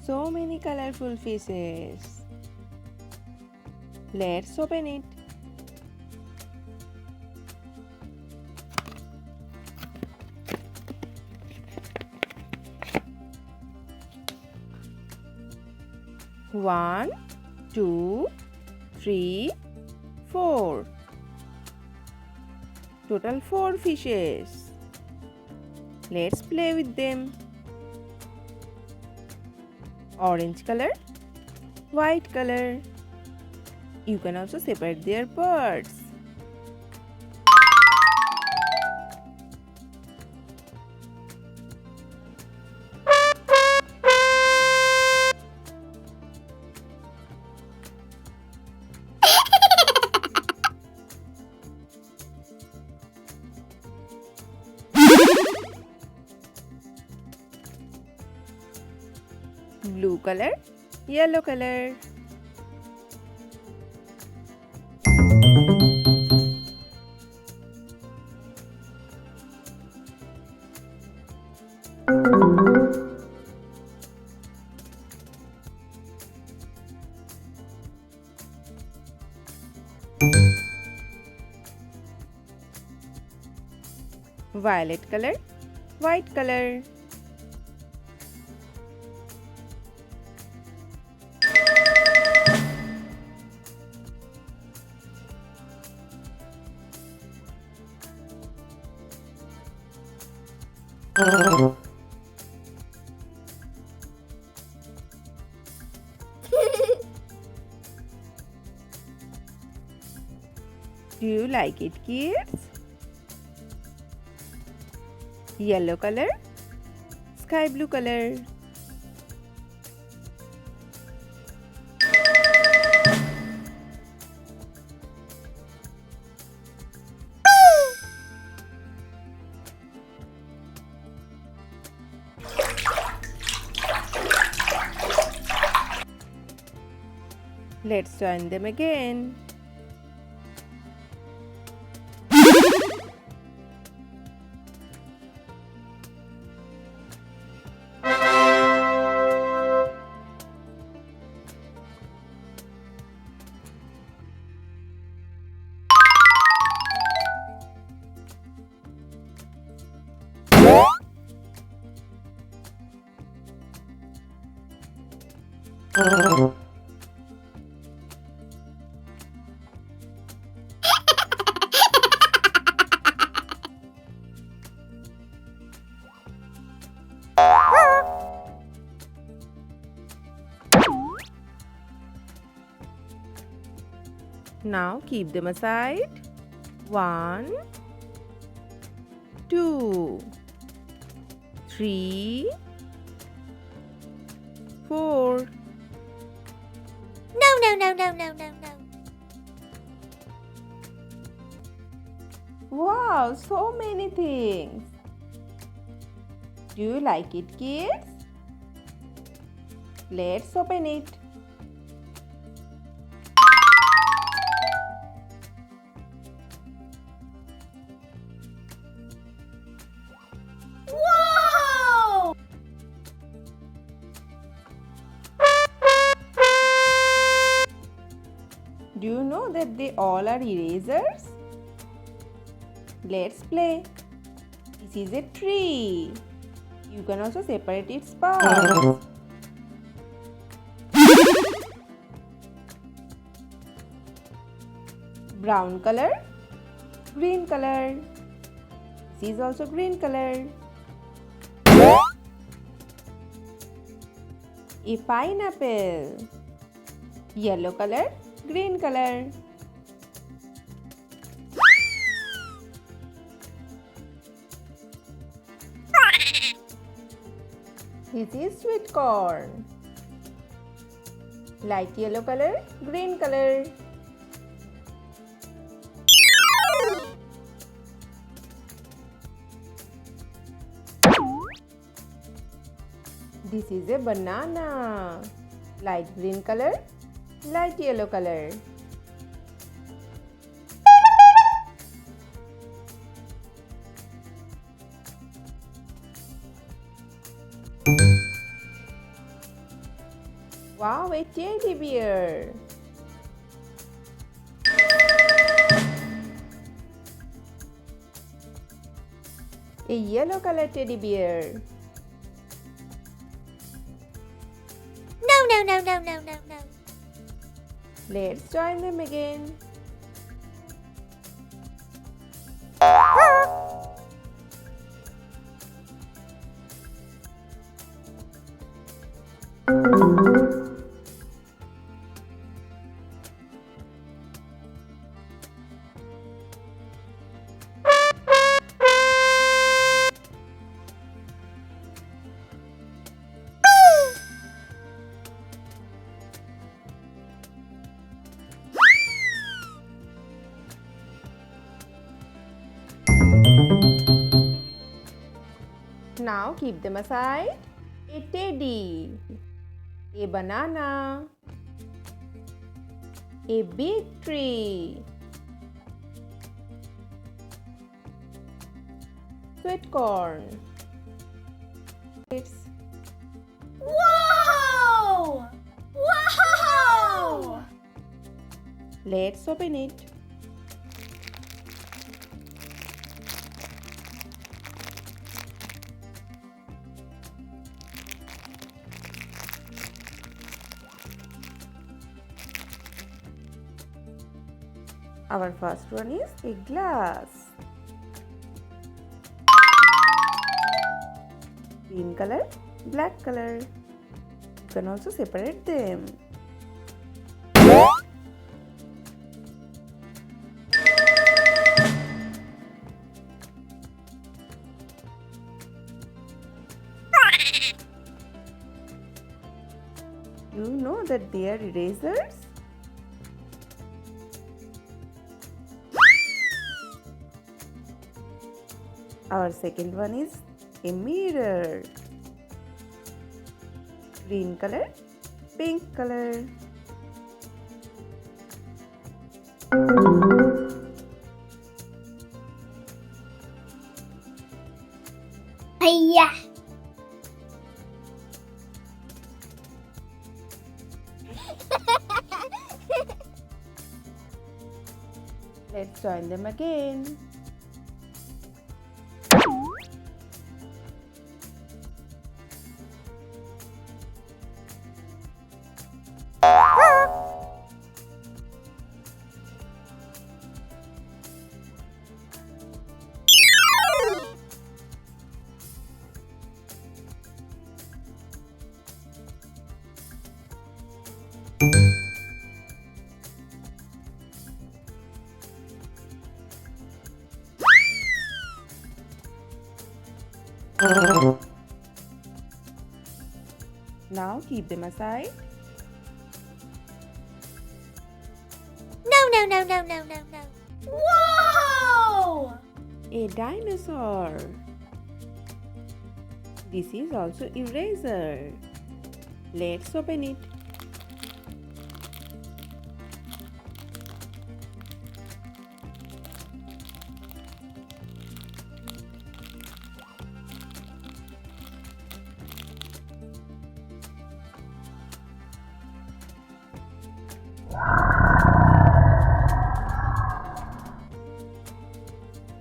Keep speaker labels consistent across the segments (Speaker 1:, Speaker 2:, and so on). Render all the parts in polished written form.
Speaker 1: So many colorful fishes. Let's open it. One, two, three, four. Total 4 fishes. Let's play with them. Orange color, white color. You can also separate their birds. Blue color, yellow color. Violet color, white color. Do you like it, kids? Yellow color, sky blue color. Let's join them again. Now keep them aside. 1, 2, 3, 4.
Speaker 2: No.
Speaker 1: Wow, so many things. Do you like it, kids? Let's open it.
Speaker 2: Whoa!
Speaker 1: Do you know that they all are erasers? Let's play. This is a tree. You can also separate its parts. Brown color, green color. This is also green color. A pineapple. Yellow color, green color. This is sweet corn. Light yellow color, green color. This is a banana. Light green color, light yellow color. Wow, a teddy bear. A yellow color teddy bear.
Speaker 2: No, no, no, no, no, no, no.
Speaker 1: Let's join them again. Now keep them aside. A teddy, a banana, a big tree, sweet corn. It's
Speaker 2: Whoa! Whoa!
Speaker 1: Let's open it. Our first one is a glass. Green color, black color. You can also separate them. You know that they are erasers? Our second one is a mirror. Green color, pink color.
Speaker 2: Hiya!
Speaker 1: Let's join them again. Now keep them aside.
Speaker 2: No, no, no, no, no, no, no. Whoa!
Speaker 1: A dinosaur. This is also eraser. Let's open it.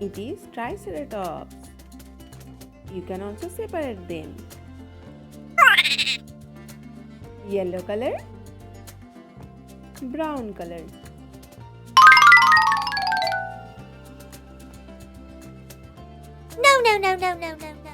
Speaker 1: It is Triceratops. You can also separate them. Yellow color, brown color.
Speaker 2: No, no, no, no, no, no, no.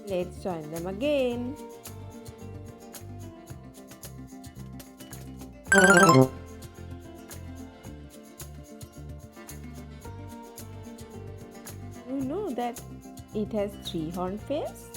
Speaker 1: Let's join them again. You know that it has 3 horn face?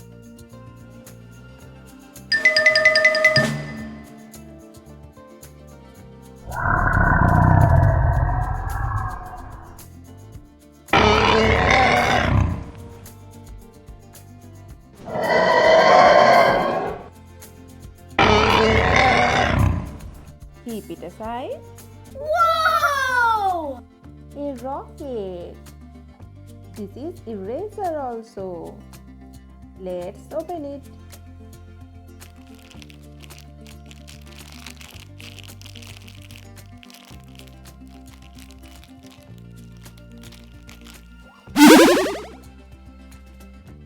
Speaker 1: Keep it aside.
Speaker 2: Whoa!
Speaker 1: A rocket. This is eraser also. Let's open it.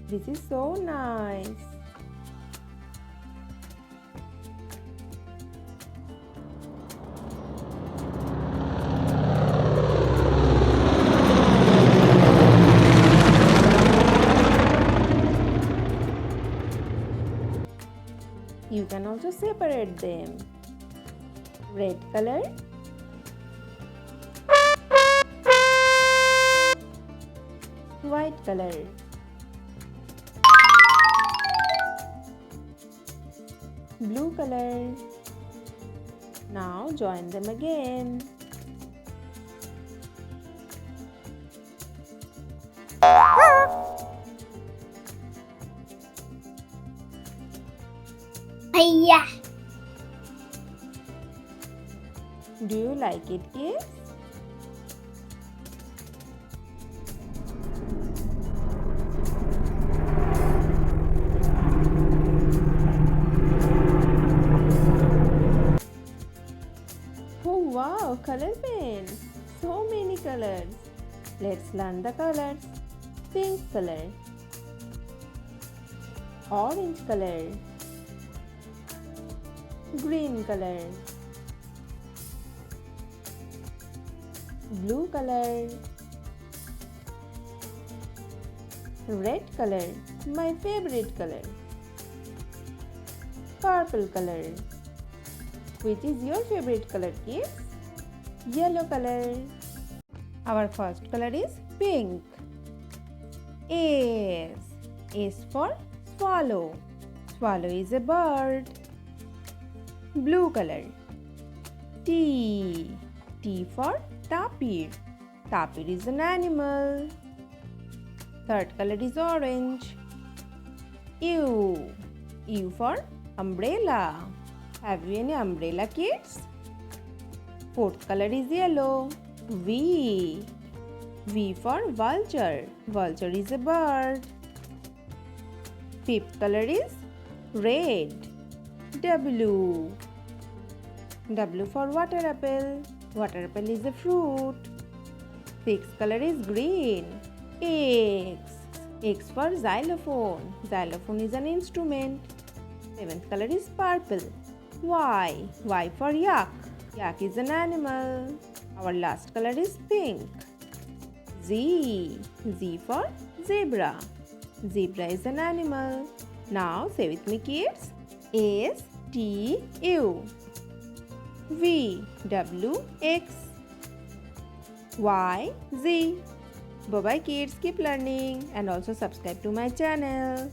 Speaker 1: This is so nice. You can also separate them. Red color, white color, blue color. Now join them again.
Speaker 2: Hiya!
Speaker 1: Do you like it, kids? Oh wow, color pen! So many colors. Let's learn the colors. Pink color, orange color, green color, blue color, red color, my favorite color, purple color. Which is your favorite color, kids? Yellow color. Our first color is pink. S. S for swallow. Swallow is a bird. Blue color. T. T for tapir. Tapir is an animal. Third color is orange. U. U for umbrella. Have you any umbrella, kids? Fourth color is yellow. V. V for vulture. Vulture is a bird. Fifth color is red. W. W for water apple. Water apple is a fruit. Sixth color is green. X. X for xylophone. Xylophone is an instrument. Seventh color is purple. Y. Y for yak. Yak is an animal. Our last color is pink. Z. Z for zebra. Zebra is an animal. Now say with me, kids. S T U V W X Y Z. Bye bye, kids. Keep learning and also subscribe to my channel.